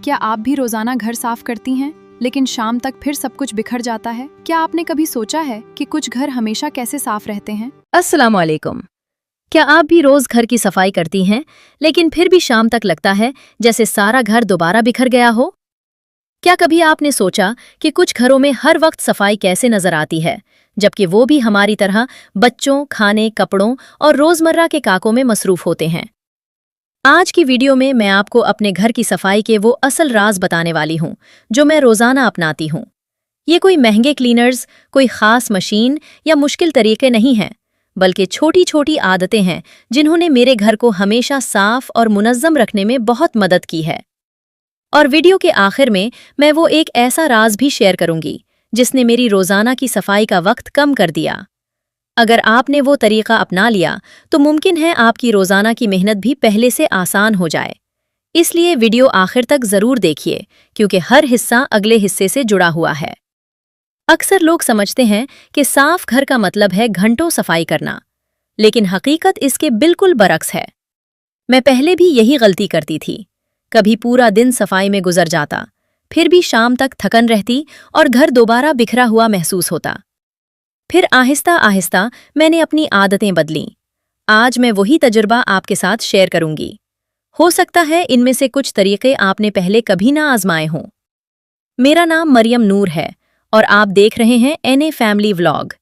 क्या आप भी रोजाना घर साफ करती हैं, लेकिन शाम तक फिर सब कुछ बिखर जाता है? क्या आपने कभी सोचा है कि कुछ घर हमेशा कैसे साफ रहते हैं? अस्सलाम वालेकुम। क्या आप भी रोज घर की सफाई करती हैं, लेकिन फिर भी शाम तक लगता है जैसे सारा घर दोबारा बिखर गया हो? क्या कभी आपने सोचा कि कुछ घरों में हर वक्त सफाई कैसे नजर आती है, जबकि वो भी हमारी तरह बच्चों, खाने, कपड़ों और रोजमर्रा के कामों में मसरूफ होते हैं? आज की वीडियो में मैं आपको अपने घर की सफाई के वो असल राज बताने वाली हूँ जो मैं रोजाना अपनाती हूँ। ये कोई महंगे क्लीनर्स, कोई खास मशीन या मुश्किल तरीके नहीं हैं, बल्कि छोटी छोटी आदतें हैं जिन्होंने मेरे घर को हमेशा साफ और मुनज़्ज़म रखने में बहुत मदद की है। और वीडियो के आखिर में मैं वो एक ऐसा राज भी शेयर करूंगी जिसने मेरी रोजाना की सफाई का वक्त कम कर दिया। अगर आपने वो तरीका अपना लिया तो मुमकिन है आपकी रोजाना की मेहनत भी पहले से आसान हो जाए। इसलिए वीडियो आखिर तक जरूर देखिए, क्योंकि हर हिस्सा अगले हिस्से से जुड़ा हुआ है। अक्सर लोग समझते हैं कि साफ घर का मतलब है घंटों सफाई करना, लेकिन हकीकत इसके बिल्कुल बरक्स है। मैं पहले भी यही गलती करती थी। कभी पूरा दिन सफाई में गुजर जाता, फिर भी शाम तक थकन रहती और घर दोबारा बिखरा हुआ महसूस होता। फिर आहिस्ता आहिस्ता मैंने अपनी आदतें बदलीं। आज मैं वही तजुर्बा आपके साथ शेयर करूंगी। हो सकता है इनमें से कुछ तरीके आपने पहले कभी ना आजमाए हों। मेरा नाम मरियम नूर है और आप देख रहे हैं एनए फैमिली व्लॉग।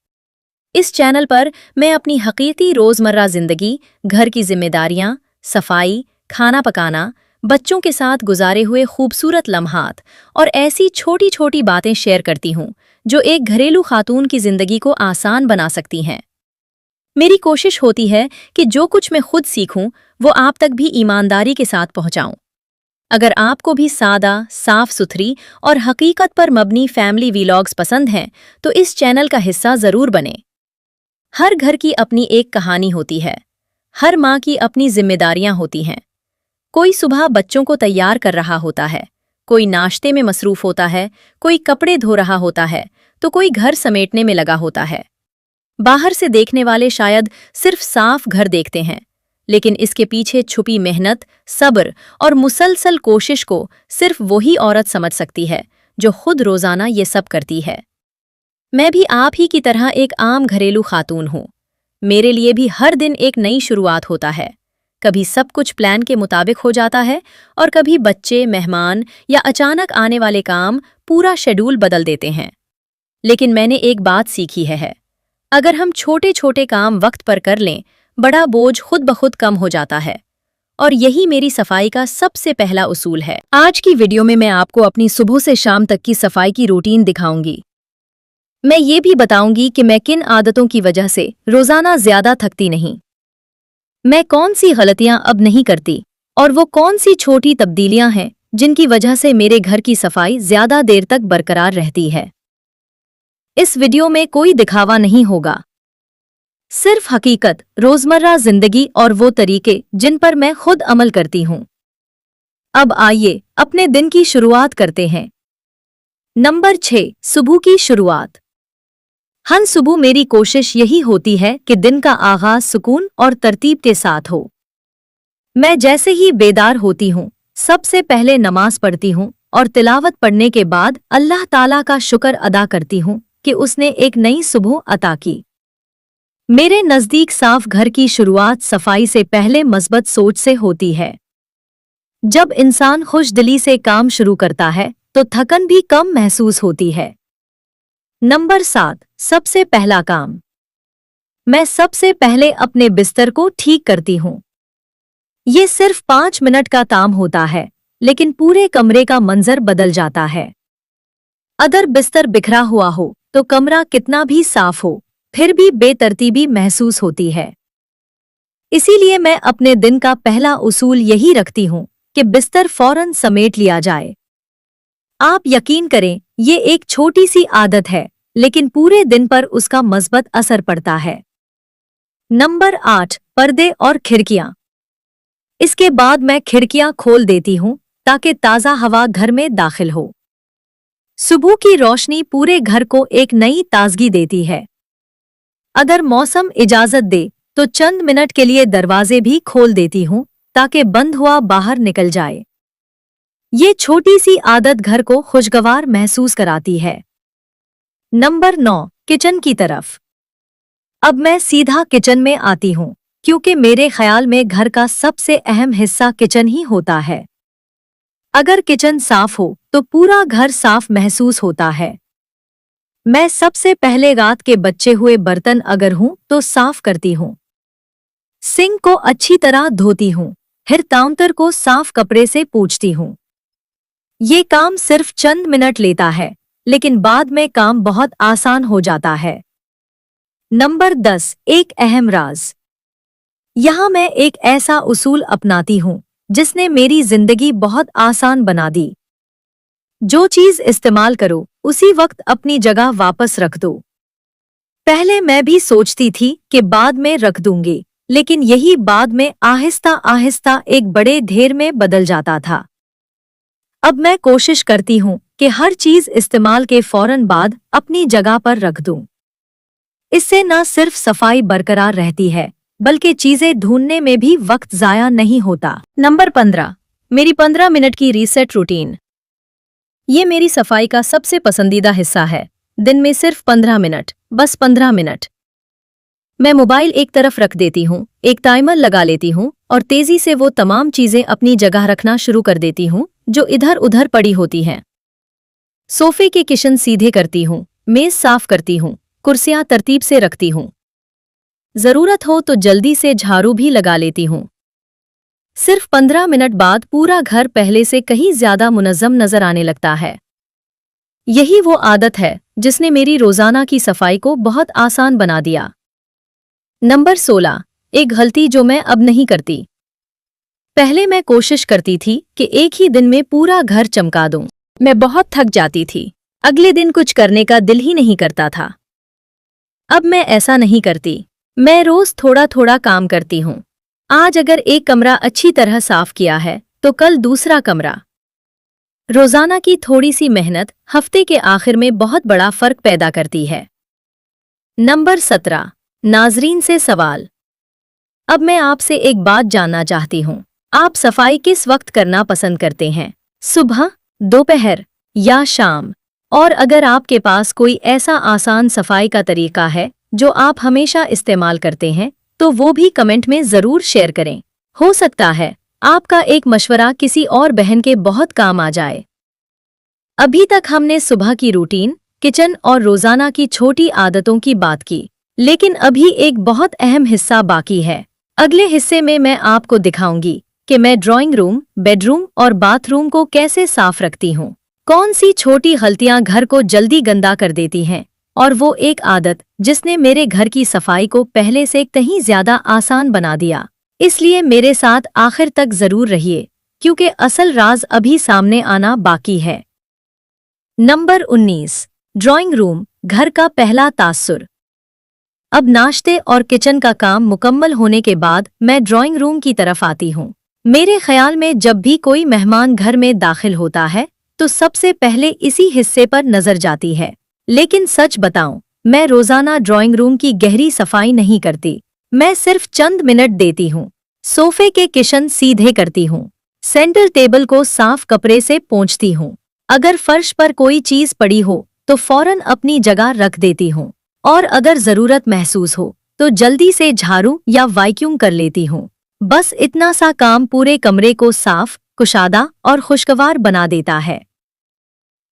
इस चैनल पर मैं अपनी हकीकी रोजमर्रा जिंदगी, घर की जिम्मेदारियां, सफाई, खाना पकाना, बच्चों के साथ गुजारे हुए खूबसूरत लम्हात और ऐसी छोटी छोटी बातें शेयर करती हूं जो एक घरेलू खातून की जिंदगी को आसान बना सकती हैं। मेरी कोशिश होती है कि जो कुछ मैं खुद सीखूं वो आप तक भी ईमानदारी के साथ पहुंचाऊं। अगर आपको भी सादा, साफ सुथरी और हकीकत पर मबनी फैमिली वीलॉग्स पसंद हैं तो इस चैनल का हिस्सा जरूर बने। हर घर की अपनी एक कहानी होती है। हर माँ की अपनी जिम्मेदारियां होती हैं। कोई सुबह बच्चों को तैयार कर रहा होता है, कोई नाश्ते में मसरूफ होता है, कोई कपड़े धो रहा होता है, तो कोई घर समेटने में लगा होता है। बाहर से देखने वाले शायद सिर्फ साफ घर देखते हैं, लेकिन इसके पीछे छुपी मेहनत, सब्र और मुसलसल कोशिश को सिर्फ वही औरत समझ सकती है जो खुद रोजाना ये सब करती है। मैं भी आप ही की तरह एक आम घरेलू खातून हूँ। मेरे लिए भी हर दिन एक नई शुरुआत होता है। कभी सब कुछ प्लान के मुताबिक हो जाता है और कभी बच्चे, मेहमान या अचानक आने वाले काम पूरा शेड्यूल बदल देते हैं। लेकिन मैंने एक बात सीखी है, अगर हम छोटे छोटे काम वक्त पर कर लें, बड़ा बोझ खुद ब खुद कम हो जाता है। और यही मेरी सफाई का सबसे पहला उसूल है। आज की वीडियो में मैं आपको अपनी सुबह से शाम तक की सफाई की रूटीन दिखाऊंगी। मैं ये भी बताऊंगी कि मैं किन आदतों की वजह से रोजाना ज्यादा थकती नहीं, मैं कौन सी गलतियां अब नहीं करती और वो कौन सी छोटी तब्दीलियां हैं जिनकी वजह से मेरे घर की सफाई ज्यादा देर तक बरकरार रहती है। इस वीडियो में कोई दिखावा नहीं होगा, सिर्फ हकीकत, रोजमर्रा जिंदगी और वो तरीके जिन पर मैं खुद अमल करती हूं। अब आइए अपने दिन की शुरुआत करते हैं। नंबर 6, सुबह की शुरुआत। हर सुबह मेरी कोशिश यही होती है कि दिन का आगाज सुकून और तरतीब के साथ हो। मैं जैसे ही बेदार होती हूँ, सबसे पहले नमाज पढ़ती हूँ और तिलावत पढ़ने के बाद अल्लाह ताला का शुक्र अदा करती हूँ कि उसने एक नई सुबह अता की। मेरे नज़दीक साफ घर की शुरुआत सफाई से पहले मस्बत सोच से होती है। जब इंसान खुशदिली से काम शुरू करता है तो थकन भी कम महसूस होती है। नंबर 7, सबसे पहला काम। मैं सबसे पहले अपने बिस्तर को ठीक करती हूँ। ये सिर्फ 5 मिनट का काम होता है, लेकिन पूरे कमरे का मंजर बदल जाता है। अगर बिस्तर बिखरा हुआ हो तो कमरा कितना भी साफ हो, फिर भी बेतरतीबी महसूस होती है। इसीलिए मैं अपने दिन का पहला उसूल यही रखती हूँ कि बिस्तर फौरन समेट लिया जाए। आप यकीन करें, ये एक छोटी सी आदत है, लेकिन पूरे दिन पर उसका मस्बत असर पड़ता है। नंबर 8, पर्दे और खिड़कियां। इसके बाद मैं खिड़कियां खोल देती हूं ताकि ताज़ा हवा घर में दाखिल हो। सुबह की रोशनी पूरे घर को एक नई ताजगी देती है। अगर मौसम इजाजत दे तो चंद मिनट के लिए दरवाजे भी खोल देती हूं ताकि बंद हुआ बाहर निकल जाए। ये छोटी सी आदत घर को खुशगवार महसूस कराती है। नंबर 9, किचन की तरफ। अब मैं सीधा किचन में आती हूँ, क्योंकि मेरे ख्याल में घर का सबसे अहम हिस्सा किचन ही होता है। अगर किचन साफ हो तो पूरा घर साफ महसूस होता है। मैं सबसे पहले रात के बचे हुए बर्तन अगर हूं तो साफ करती हूँ। सिंक को अच्छी तरह धोती हूँ, फिर काउंटर को साफ कपड़े से पोंछती हूँ। ये काम सिर्फ चंद मिनट लेता है, लेकिन बाद में काम बहुत आसान हो जाता है। नंबर 10, एक अहम राज। यहाँ मैं एक ऐसा उसूल अपनाती हूँ जिसने मेरी जिंदगी बहुत आसान बना दी। जो चीज इस्तेमाल करो उसी वक्त अपनी जगह वापस रख दो। पहले मैं भी सोचती थी कि बाद में रख दूंगी, लेकिन यही बाद में आहिस्ता आहिस्ता एक बड़े ढेर में बदल जाता था। अब मैं कोशिश करती हूँ कि हर चीज इस्तेमाल के फौरन बाद अपनी जगह पर रख दूं। इससे न सिर्फ सफाई बरकरार रहती है, बल्कि चीजें ढूंढने में भी वक्त जाया नहीं होता। नंबर 15, मेरी 15 मिनट की रीसेट रूटीन। ये मेरी सफाई का सबसे पसंदीदा हिस्सा है। दिन में सिर्फ 15 मिनट, बस 15 मिनट। मैं मोबाइल एक तरफ रख देती हूँ, एक टाइमर लगा लेती हूँ और तेजी से वो तमाम चीजें अपनी जगह रखना शुरू कर देती हूँ जो इधर उधर पड़ी होती हैं। सोफे के किशन सीधे करती हूँ, मेज साफ करती हूँ, कुर्सियां तरतीब से रखती हूँ। जरूरत हो तो जल्दी से झाड़ू भी लगा लेती हूँ। सिर्फ 15 मिनट बाद पूरा घर पहले से कहीं ज्यादा मुनज़्ज़म नजर आने लगता है। यही वो आदत है जिसने मेरी रोजाना की सफाई को बहुत आसान बना दिया। नंबर 16, एक गलती जो मैं अब नहीं करती। पहले मैं कोशिश करती थी कि एक ही दिन में पूरा घर चमका दूं। मैं बहुत थक जाती थी, अगले दिन कुछ करने का दिल ही नहीं करता था। अब मैं ऐसा नहीं करती, मैं रोज थोड़ा थोड़ा काम करती हूँ। आज अगर एक कमरा अच्छी तरह साफ किया है तो कल दूसरा कमरा। रोजाना की थोड़ी सी मेहनत हफ्ते के आखिर में बहुत बड़ा फर्क पैदा करती है। नंबर 17, नाजरीन से सवाल। अब मैं आपसे एक बात जानना चाहती हूँ, आप सफाई किस वक्त करना पसंद करते हैं, सुबह, दोपहर या शाम? और अगर आपके पास कोई ऐसा आसान सफाई का तरीका है जो आप हमेशा इस्तेमाल करते हैं तो वो भी कमेंट में जरूर शेयर करें। हो सकता है आपका एक मशवरा किसी और बहन के बहुत काम आ जाए। अभी तक हमने सुबह की रूटीन, किचन और रोजाना की छोटी आदतों की बात की, लेकिन अभी एक बहुत अहम हिस्सा बाकी है। अगले हिस्से में मैं आपको दिखाऊंगी कि मैं ड्राइंग रूम, बेडरूम और बाथरूम को कैसे साफ रखती हूँ। कौन सी छोटी गलतियां घर को जल्दी गंदा कर देती हैं, और वो एक आदत जिसने मेरे घर की सफाई को पहले से कहीं ज्यादा आसान बना दिया। इसलिए मेरे साथ आखिर तक जरूर रहिए, क्योंकि असल राज अभी सामने आना बाकी है। नंबर 19, ड्राइंग रूम, घर का पहला तासुर। अब नाश्ते और किचन का काम मुकम्मल होने के बाद मैं ड्राइंग रूम की तरफ आती हूँ। मेरे ख्याल में जब भी कोई मेहमान घर में दाखिल होता है तो सबसे पहले इसी हिस्से पर नजर जाती है। लेकिन सच बताऊं, मैं रोजाना ड्राइंग रूम की गहरी सफाई नहीं करती। मैं सिर्फ चंद मिनट देती हूँ। सोफे के किशन सीधे करती हूँ, सेंटर टेबल को साफ कपड़े से पोंछती हूँ। अगर फर्श पर कोई चीज पड़ी हो तो फौरन अपनी जगह रख देती हूँ, और अगर जरूरत महसूस हो तो जल्दी से झाड़ू या वैक्यूम कर लेती हूँ। बस इतना सा काम पूरे कमरे को साफ, कुशादा और खुशगवार बना देता है।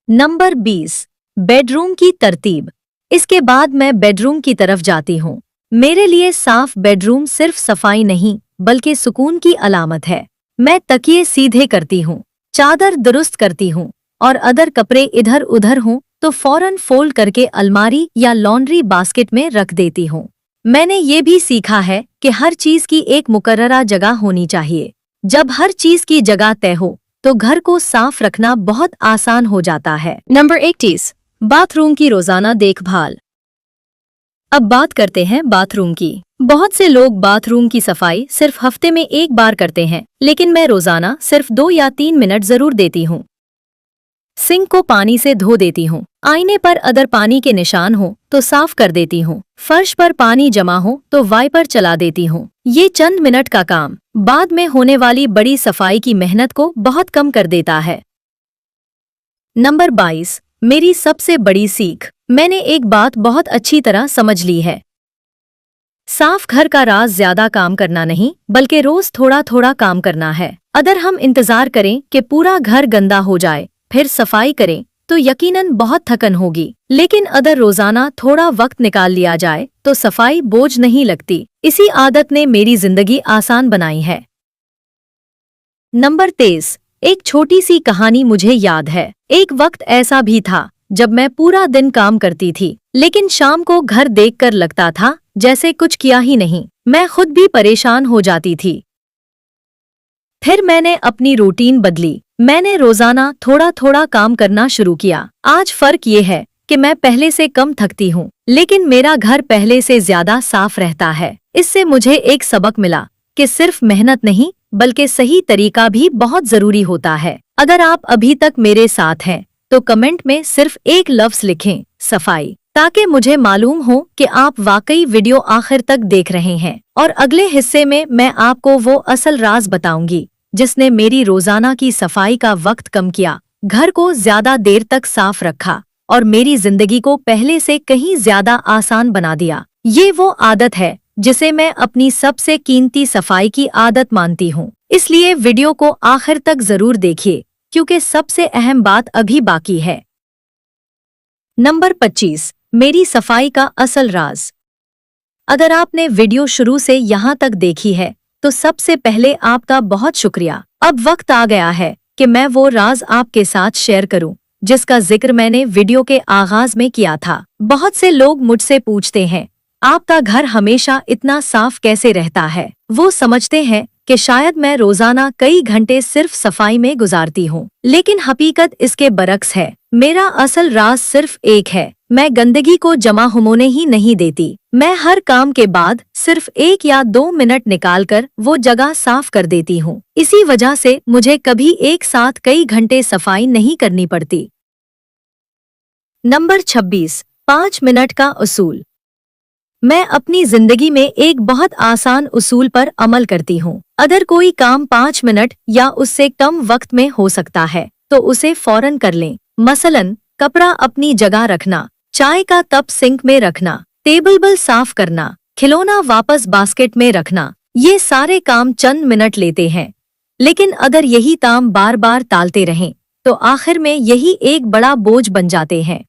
नंबर 20, बेडरूम की तरतीब। इसके बाद मैं बेडरूम की तरफ जाती हूँ। मेरे लिए साफ बेडरूम सिर्फ सफाई नहीं बल्कि सुकून की अलामत है। मैं तकिए सीधे करती हूँ, चादर दुरुस्त करती हूँ, और अगर कपड़े इधर उधर हों तो फौरन फोल्ड करके अलमारी या लॉन्ड्री बास्केट में रख देती हूँ। मैंने ये भी सीखा है कि हर चीज की एक मुकर्ररा जगह होनी चाहिए। जब हर चीज की जगह तय हो तो घर को साफ रखना बहुत आसान हो जाता है। नंबर 21, बाथरूम की रोजाना देखभाल। अब बात करते हैं बाथरूम की। बहुत से लोग बाथरूम की सफाई सिर्फ हफ्ते में एक बार करते हैं, लेकिन मैं रोजाना सिर्फ 2 या 3 मिनट जरूर देती हूँ। सिंक को पानी से धो देती हूँ, आईने पर अगर पानी के निशान हो तो साफ कर देती हूँ, फर्श पर पानी जमा हो तो वाइपर चला देती हूँ। ये चंद मिनट का काम बाद में होने वाली बड़ी सफाई की मेहनत को बहुत कम कर देता है। नंबर 22, मेरी सबसे बड़ी सीख। मैंने एक बात बहुत अच्छी तरह समझ ली है। साफ घर का राज ज्यादा काम करना नहीं, बल्कि रोज थोड़ा थोड़ा काम करना है। अगर हम इंतजार करें कि पूरा घर गंदा हो जाए, फिर सफाई करें, तो यकीनन बहुत थकन होगी। लेकिन अगर रोजाना थोड़ा वक्त निकाल लिया जाए, तो सफाई बोझ नहीं लगती। इसी आदत ने मेरी जिंदगी आसान बनाई है। नंबर 23, एक छोटी सी कहानी मुझे याद है। एक वक्त ऐसा भी था जब मैं पूरा दिन काम करती थी, लेकिन शाम को घर देखकर लगता था जैसे कुछ किया ही नहीं। मैं खुद भी परेशान हो जाती थी। फिर मैंने अपनी रूटीन बदली। मैंने रोजाना थोड़ा थोड़ा काम करना शुरू किया। आज फर्क ये है कि मैं पहले से कम थकती हूँ, लेकिन मेरा घर पहले से ज्यादा साफ रहता है। इससे मुझे एक सबक मिला कि सिर्फ मेहनत नहीं, बल्कि सही तरीका भी बहुत जरूरी होता है। अगर आप अभी तक मेरे साथ हैं, तो कमेंट में सिर्फ एक लफ्ज लिखें, सफाई, ताकि मुझे मालूम हो कि आप वाकई वीडियो आखिर तक देख रहे हैं। और अगले हिस्से में मैं आपको वो असल राज बताऊंगी जिसने मेरी रोजाना की सफाई का वक्त कम किया, घर को ज्यादा देर तक साफ रखा और मेरी जिंदगी को पहले से कहीं ज्यादा आसान बना दिया। ये वो आदत है जिसे मैं अपनी सबसे कीमती सफाई की आदत मानती हूँ। इसलिए वीडियो को आखिर तक जरूर देखिए, क्योंकि सबसे अहम बात अभी बाकी है। नंबर 25, मेरी सफाई का असल राज। अगर आपने वीडियो शुरू से यहाँ तक देखी है, तो सबसे पहले आपका बहुत शुक्रिया। अब वक्त आ गया है कि मैं वो राज आपके साथ शेयर करूं, जिसका जिक्र मैंने वीडियो के आगाज में किया था। बहुत से लोग मुझसे पूछते हैं, आपका घर हमेशा इतना साफ कैसे रहता है? वो समझते हैं कि शायद मैं रोजाना कई घंटे सिर्फ सफाई में गुजारती हूँ, लेकिन हकीकत इसके बरक्स है। मेरा असल राज सिर्फ एक है, मैं गंदगी को जमा होने ही नहीं देती। मैं हर काम के बाद सिर्फ 1 या 2 मिनट निकालकर वो जगह साफ कर देती हूँ। इसी वजह से मुझे कभी एक साथ कई घंटे सफाई नहीं करनी पड़ती। नंबर 26, 5 मिनट का उसूल। मैं अपनी जिंदगी में एक बहुत आसान उसूल पर अमल करती हूँ। अगर कोई काम 5 मिनट या उससे कम वक्त में हो सकता है, तो उसे फौरन कर लें। मसलन, कपड़ा अपनी जगह रखना, चाय का कप सिंक में रखना, टेबल साफ करना, खिलौना वापस बास्केट में रखना। ये सारे काम चंद मिनट लेते हैं, लेकिन अगर यही काम बार बार टालते रहें, तो आखिर में यही एक बड़ा बोझ बन जाते हैं।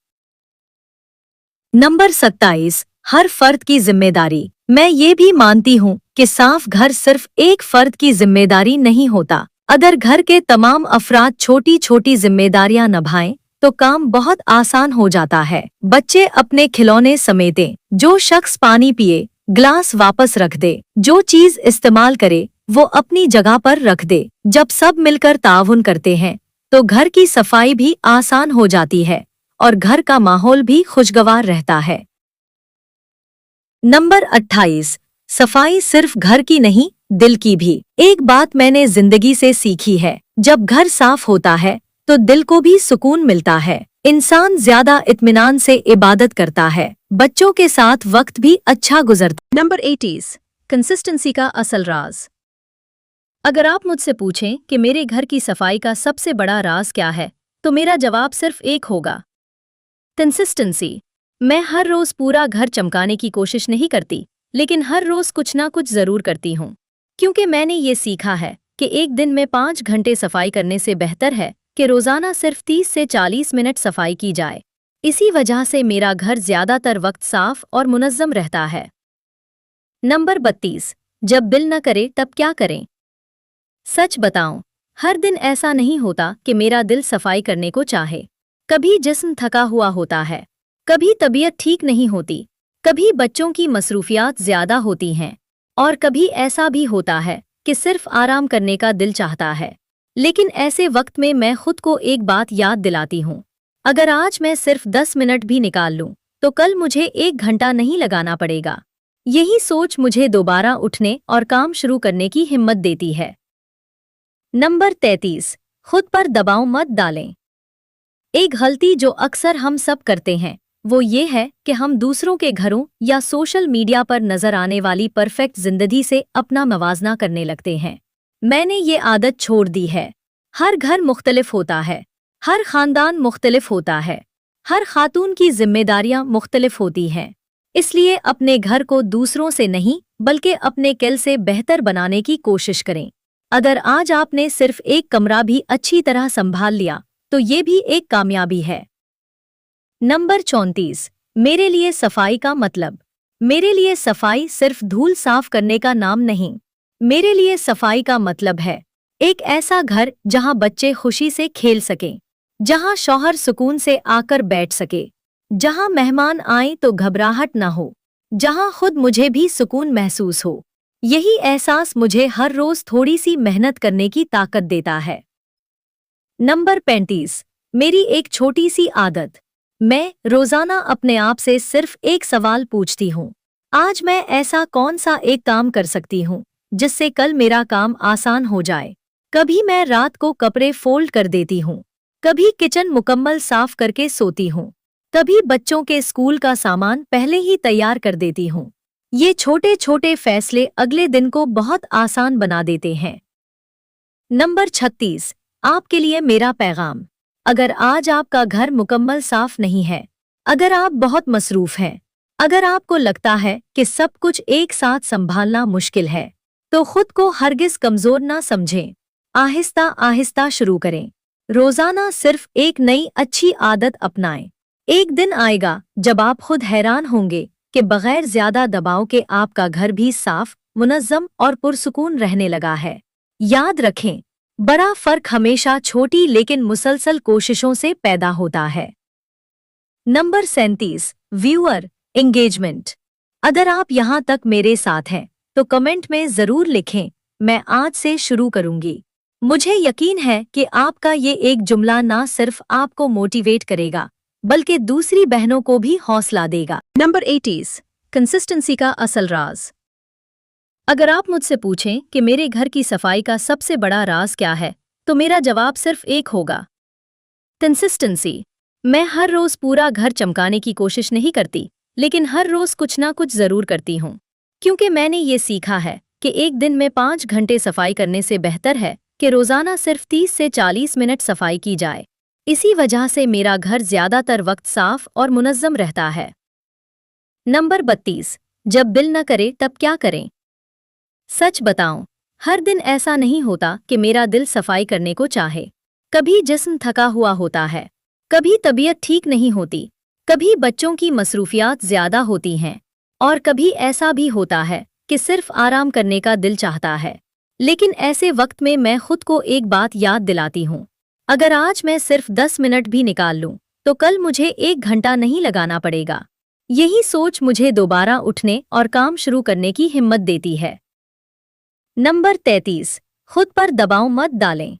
नंबर 27, हर फर्द की जिम्मेदारी। मैं ये भी मानती हूँ कि साफ घर सिर्फ एक फर्द की जिम्मेदारी नहीं होता। अगर घर के तमाम अफराद छोटी छोटी जिम्मेदारियां निभाएं, तो काम बहुत आसान हो जाता है। बच्चे अपने खिलौने समेटें, जो शख्स पानी पिए ग्लास वापस रख दे, जो चीज इस्तेमाल करे वो अपनी जगह पर रख दे। जब सब मिलकर ताउन करते हैं, तो घर की सफाई भी आसान हो जाती है और घर का माहौल भी खुशगवार रहता है। नंबर 28, सफाई सिर्फ घर की नहीं, दिल की भी। एक बात मैंने जिंदगी से सीखी है, जब घर साफ होता है तो दिल को भी सुकून मिलता है। इंसान ज्यादा इत्मीनान से इबादत करता है, बच्चों के साथ वक्त भी अच्छा गुजरता। नंबर 28, कंसिस्टेंसी का असल राज। अगर आप मुझसे पूछें कि मेरे घर की सफाई का सबसे बड़ा राज क्या है, तो मेरा जवाब सिर्फ एक होगा, कंसिस्टेंसी। मैं हर रोज पूरा घर चमकाने की कोशिश नहीं करती, लेकिन हर रोज कुछ ना कुछ जरूर करती हूँ, क्योंकि मैंने ये सीखा है कि एक दिन में 5 घंटे सफाई करने से बेहतर है कि रोजाना सिर्फ 30 से 40 मिनट सफाई की जाए। इसी वजह से मेरा घर ज्यादातर वक्त साफ और मुनज़्ज़म रहता है। नंबर 32, जब दिल न करे तब क्या करें? सच बताऊं, हर दिन ऐसा नहीं होता कि मेरा दिल सफाई करने को चाहे। कभी जिस्म थका हुआ होता है, कभी तबीयत ठीक नहीं होती, कभी बच्चों की मसरूफियात ज्यादा होती हैं, और कभी ऐसा भी होता है कि सिर्फ आराम करने का दिल चाहता है। लेकिन ऐसे वक्त में मैं खुद को एक बात याद दिलाती हूँ, अगर आज मैं सिर्फ 10 मिनट भी निकाल लूँ, तो कल मुझे 1 घंटा नहीं लगाना पड़ेगा। यही सोच मुझे दोबारा उठने और काम शुरू करने की हिम्मत देती है। नंबर 33, खुद पर दबाव मत डालें। एक गलती जो अक्सर हम सब करते हैं, वो ये है कि हम दूसरों के घरों या सोशल मीडिया पर नजर आने वाली परफेक्ट जिंदगी से अपना मवाजना करने लगते हैं। मैंने ये आदत छोड़ दी है। हर घर मुख्तलिफ होता है, हर खानदान मुख्तलिफ होता है। हर खातून की जिम्मेदारियां मुख्तलिफ होती हैं। इसलिए अपने घर को दूसरों से नहीं बल्कि अपने किल से बेहतर बनाने की कोशिश करें। अगर आज आपने सिर्फ एक कमरा भी अच्छी तरह संभाल लिया तो ये भी एक कामयाबी है। नंबर 34। मेरे लिए सफाई का मतलब। मेरे लिए सफाई सिर्फ धूल साफ करने का नाम नहीं। मेरे लिए सफाई का मतलब है एक ऐसा घर जहां बच्चे खुशी से खेल सकें, जहां शौहर सुकून से आकर बैठ सके, जहां मेहमान आए तो घबराहट न हो, जहां खुद मुझे भी सुकून महसूस हो। यही एहसास मुझे हर रोज थोड़ी सी मेहनत करने की ताकत देता है। नंबर 35। मेरी एक छोटी सी आदत। मैं रोजाना अपने आप से सिर्फ एक सवाल पूछती हूँ, आज मैं ऐसा कौन सा एक काम कर सकती हूँ जिससे कल मेरा काम आसान हो जाए। कभी मैं रात को कपड़े फोल्ड कर देती हूँ, कभी किचन मुकम्मल साफ करके सोती हूँ, कभी बच्चों के स्कूल का सामान पहले ही तैयार कर देती हूँ। ये छोटे छोटे फैसले अगले दिन को बहुत आसान बना देते हैं। नंबर 36। आपके लिए मेरा पैगाम। अगर आज आपका घर मुकम्मल साफ नहीं है, अगर आप बहुत मसरूफ हैं, अगर आपको लगता है कि सब कुछ एक साथ संभालना मुश्किल है, तो खुद को हरगिज कमजोर ना समझें। आहिस्ता आहिस्ता शुरू करें। रोजाना सिर्फ एक नई अच्छी आदत अपनाएं। एक दिन आएगा जब आप खुद हैरान होंगे कि बगैर ज्यादा दबाव के आपका घर भी साफ, मुनज़्ज़म और पुरसुकून रहने लगा है। याद रखें, बड़ा फर्क हमेशा छोटी लेकिन मुसलसल कोशिशों से पैदा होता है। नंबर 37। Viewer engagement. अगर आप यहाँ तक मेरे साथ हैं तो कमेंट में जरूर लिखें, मैं आज से शुरू करूंगी। मुझे यकीन है कि आपका ये एक जुमला ना सिर्फ आपको मोटिवेट करेगा बल्कि दूसरी बहनों को भी हौसला देगा। नंबर 80। कंसिस्टेंसी का असल राज। अगर आप मुझसे पूछें कि मेरे घर की सफाई का सबसे बड़ा राज क्या है, तो मेरा जवाब सिर्फ एक होगा, कंसिस्टेंसी। मैं हर रोज पूरा घर चमकाने की कोशिश नहीं करती, लेकिन हर रोज कुछ ना कुछ जरूर करती हूँ, क्योंकि मैंने ये सीखा है कि एक दिन में 5 घंटे सफाई करने से बेहतर है कि रोजाना सिर्फ 30 से 40 मिनट सफाई की जाए। इसी वजह से मेरा घर ज्यादातर वक्त साफ और मुनज़्ज़म रहता है। नंबर 32। जब दिल न करे तब क्या करें। सच बताऊं, हर दिन ऐसा नहीं होता कि मेरा दिल सफाई करने को चाहे। कभी जिस्म थका हुआ होता है, कभी तबीयत ठीक नहीं होती, कभी बच्चों की मसरूफियात ज्यादा होती हैं, और कभी ऐसा भी होता है कि सिर्फ आराम करने का दिल चाहता है। लेकिन ऐसे वक्त में मैं खुद को एक बात याद दिलाती हूँ, अगर आज मैं सिर्फ 10 मिनट भी निकाल लूं तो कल मुझे 1 घंटा नहीं लगाना पड़ेगा। यही सोच मुझे दोबारा उठने और काम शुरू करने की हिम्मत देती है। नंबर 33। खुद पर दबाव मत डालें।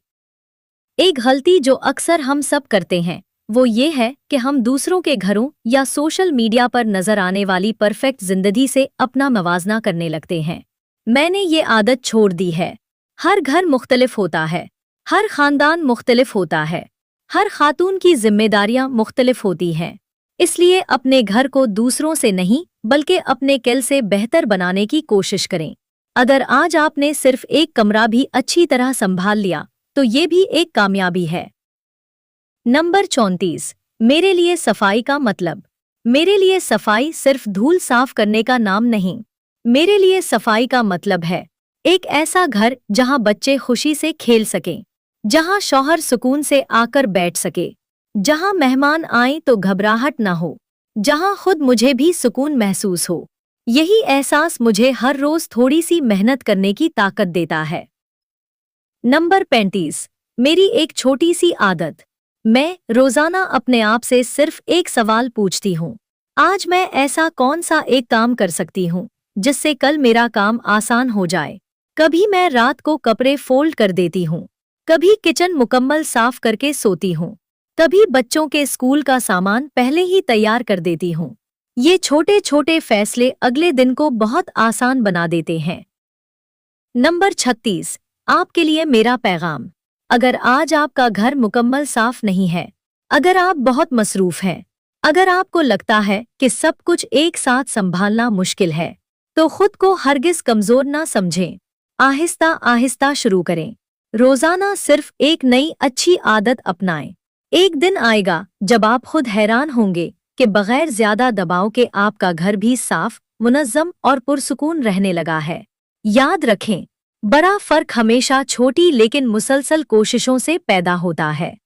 एक गलती जो अक्सर हम सब करते हैं वो ये है कि हम दूसरों के घरों या सोशल मीडिया पर नजर आने वाली परफेक्ट जिंदगी से अपना मवाजना करने लगते हैं। मैंने ये आदत छोड़ दी है। हर घर मुख्तलिफ होता है, हर खानदान मुख्तलिफ होता है, हर खातून की जिम्मेदारियां मुख्तलिफ होती हैं। इसलिए अपने घर को दूसरों से नहीं बल्कि अपने किल से बेहतर बनाने की कोशिश करें। अगर आज आपने सिर्फ एक कमरा भी अच्छी तरह संभाल लिया तो ये भी एक कामयाबी है। नंबर 34। मेरे लिए सफाई का मतलब। मेरे लिए सफाई सिर्फ धूल साफ करने का नाम नहीं। मेरे लिए सफाई का मतलब है एक ऐसा घर जहां बच्चे खुशी से खेल सकें, जहां शौहर सुकून से आकर बैठ सके, जहां मेहमान आए तो घबराहट न हो, जहां खुद मुझे भी सुकून महसूस हो। यही एहसास मुझे हर रोज थोड़ी सी मेहनत करने की ताकत देता है। नंबर 35। मेरी एक छोटी सी आदत। मैं रोजाना अपने आप से सिर्फ एक सवाल पूछती हूँ, आज मैं ऐसा कौन सा एक काम कर सकती हूँ जिससे कल मेरा काम आसान हो जाए। कभी मैं रात को कपड़े फोल्ड कर देती हूँ, कभी किचन मुकम्मल साफ करके सोती हूँ, कभी बच्चों के स्कूल का सामान पहले ही तैयार कर देती हूँ। ये छोटे छोटे फैसले अगले दिन को बहुत आसान बना देते हैं। नंबर 36। आपके लिए मेरा पैगाम। अगर आज आपका घर मुकम्मल साफ नहीं है, अगर आप बहुत मसरूफ हैं, अगर आपको लगता है कि सब कुछ एक साथ संभालना मुश्किल है, तो खुद को हरगिज कमजोर ना समझें। आहिस्ता आहिस्ता शुरू करें। रोजाना सिर्फ एक नई अच्छी आदत अपनाएं। एक दिन आएगा जब आप खुद हैरान होंगे कि बगैर ज्यादा दबाव के आपका घर भी साफ, मुनज़्ज़म और पुरसुकून रहने लगा है। याद रखें, बड़ा फर्क हमेशा छोटी लेकिन मुसलसल कोशिशों से पैदा होता है।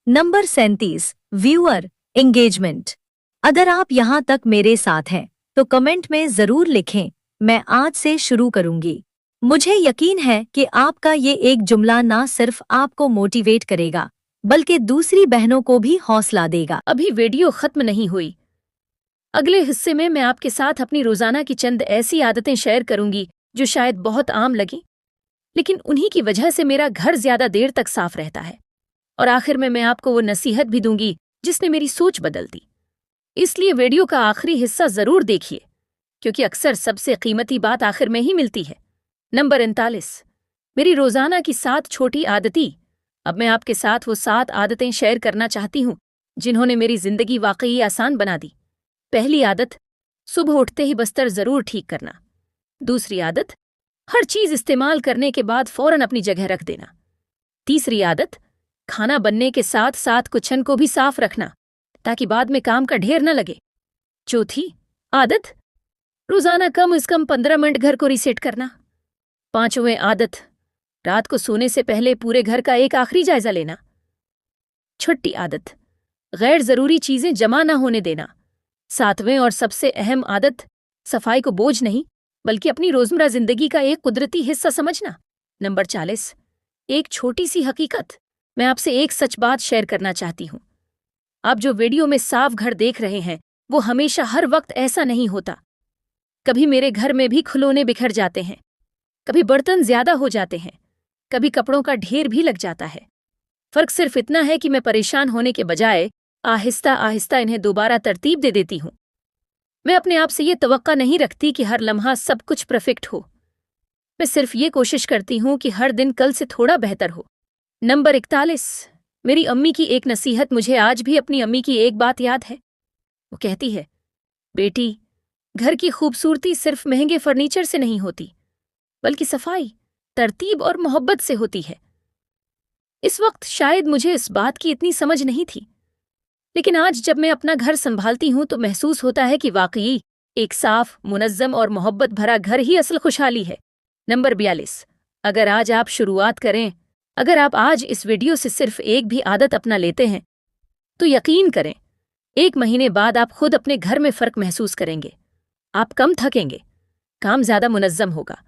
Number 37, viewer engagement. अगर आप यहाँ तक मेरे साथ हैं तो कमेंट में जरूर लिखें, मैं आज से शुरू करूंगी। मुझे यकीन है कि आपका ये एक जुमला ना सिर्फ आपको मोटिवेट करेगा बल्कि दूसरी बहनों को भी हौसला देगा। अभी वीडियो खत्म नहीं हुई। अगले हिस्से में मैं आपके साथ अपनी रोजाना की चंद ऐसी आदतें शेयर करूंगी जो शायद बहुत आम लगें, लेकिन उन्हीं की वजह से मेरा घर ज्यादा देर तक साफ रहता है। और आखिर में मैं आपको वो नसीहत भी दूंगी जिसने मेरी सोच बदल दी। इसलिए वीडियो का आखिरी हिस्सा जरूर देखिए, क्योंकि अक्सर सबसे कीमती बात आखिर में ही मिलती है। नंबर 39, मेरी रोजाना की 7 छोटी आदतें। अब मैं आपके साथ वो 7 आदतें शेयर करना चाहती हूँ जिन्होंने मेरी जिंदगी वाकई आसान बना दी। पहली आदत, सुबह उठते ही बस्तर जरूर ठीक करना। दूसरी आदत, हर चीज इस्तेमाल करने के बाद फौरन अपनी जगह रख देना। तीसरी आदत, खाना बनने के साथ साथ किचन को भी साफ रखना ताकि बाद में काम का ढेर न लगे। चौथी आदत, रोजाना कम से कम 15 मिनट घर को रीसेट करना। पांचवें आदत, रात को सोने से पहले पूरे घर का एक आखिरी जायजा लेना। छठी आदत, गैर जरूरी चीजें जमा न होने देना। सातवें और सबसे अहम आदत, सफाई को बोझ नहीं बल्कि अपनी रोजमर्रा जिंदगी का एक कुदरती हिस्सा समझना। नंबर 40, एक छोटी सी हकीकत। मैं आपसे एक सच बात शेयर करना चाहती हूँ। आप जो वीडियो में साफ घर देख रहे हैं वो हमेशा हर वक्त ऐसा नहीं होता। कभी मेरे घर में भी खिलौने बिखर जाते हैं, कभी बर्तन ज्यादा हो जाते हैं, कभी कपड़ों का ढेर भी लग जाता है। फर्क सिर्फ इतना है कि मैं परेशान होने के बजाय आहिस्ता आहिस्ता इन्हें दोबारा तरतीब दे देती हूँ। मैं अपने आप से ये तवक्का नहीं रखती कि हर लम्हा सब कुछ परफेक्ट हो। मैं सिर्फ ये कोशिश करती हूँ कि हर दिन कल से थोड़ा बेहतर हो। नंबर 41, मेरी अम्मी की एक नसीहत। मुझे आज भी अपनी अम्मी की एक बात याद है। वो कहती है, बेटी, घर की खूबसूरती सिर्फ महंगे फर्नीचर से नहीं होती बल्कि सफाई, तरतीब और मोहब्बत से होती है। इस वक्त शायद मुझे इस बात की इतनी समझ नहीं थी, लेकिन आज जब मैं अपना घर संभालती हूं तो महसूस होता है कि वाकई एक साफ, मुनज़्ज़म और मोहब्बत भरा घर ही असल खुशहाली है। नंबर 42, अगर आप आज इस वीडियो से सिर्फ एक भी आदत अपना लेते हैं तो यकीन करें, 1 महीने बाद आप खुद अपने घर में फर्क महसूस करेंगे। आप कम थकेंगे, काम ज्यादा मुनज़्ज़म होगा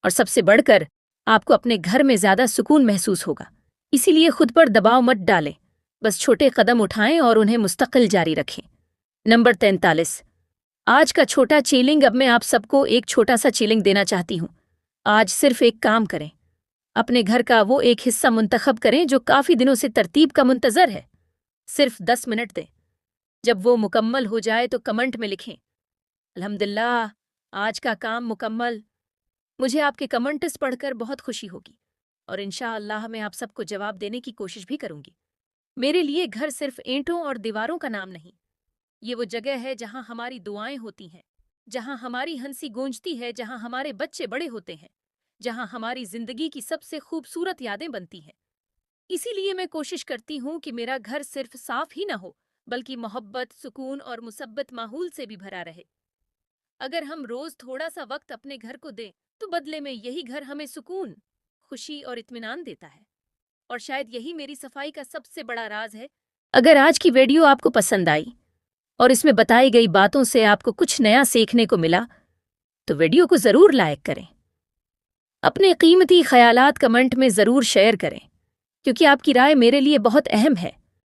और सबसे बढ़कर आपको अपने घर में ज्यादा सुकून महसूस होगा। इसीलिए खुद पर दबाव मत डालें, बस छोटे कदम उठाएं और उन्हें मुस्तकिल जारी रखें। नंबर 43, आज का छोटा चैलेंज। अब मैं आप सबको एक छोटा सा चैलेंज देना चाहती हूँ। आज सिर्फ एक काम करें, अपने घर का वो एक हिस्सा मुंतखब करें जो काफी दिनों से तरतीब का मुंतजर है। सिर्फ 10 मिनट दें। जब वो मुकम्मल हो जाए तो कमेंट में लिखें, अल्हम्दुलिल्लाह, आज का काम मुकम्मल। मुझे आपके कमेंट्स पढ़कर बहुत खुशी होगी और इंशाअल्लाह मैं आप सबको जवाब देने की कोशिश भी करूंगी। मेरे लिए घर सिर्फ ईंटों और दीवारों का नाम नहीं, ये वो जगह है जहां हमारी दुआएं होती हैं, जहां हमारी हंसी गूंजती है, जहां हमारे बच्चे बड़े होते हैं, जहां हमारी जिंदगी की सबसे खूबसूरत यादें बनती हैं। इसीलिए मैं कोशिश करती हूँ कि मेरा घर सिर्फ साफ ही न हो बल्कि मोहब्बत, सुकून और मुसब्बत माहौल से भी भरा रहे। अगर हम रोज थोड़ा सा वक्त अपने घर को दें तो बदले में यही घर हमें सुकून, खुशी और इत्मीनान देता है। और शायद यही मेरी सफाई का सबसे बड़ा राज है। अगर आज की वीडियो आपको पसंद आई और इसमें बताई गई बातों से आपको कुछ नया सीखने को मिला तो वीडियो को जरूर लाइक करें। अपने कीमती ख्यालात कमेंट में जरूर शेयर करें, क्योंकि आपकी राय मेरे लिए बहुत अहम है।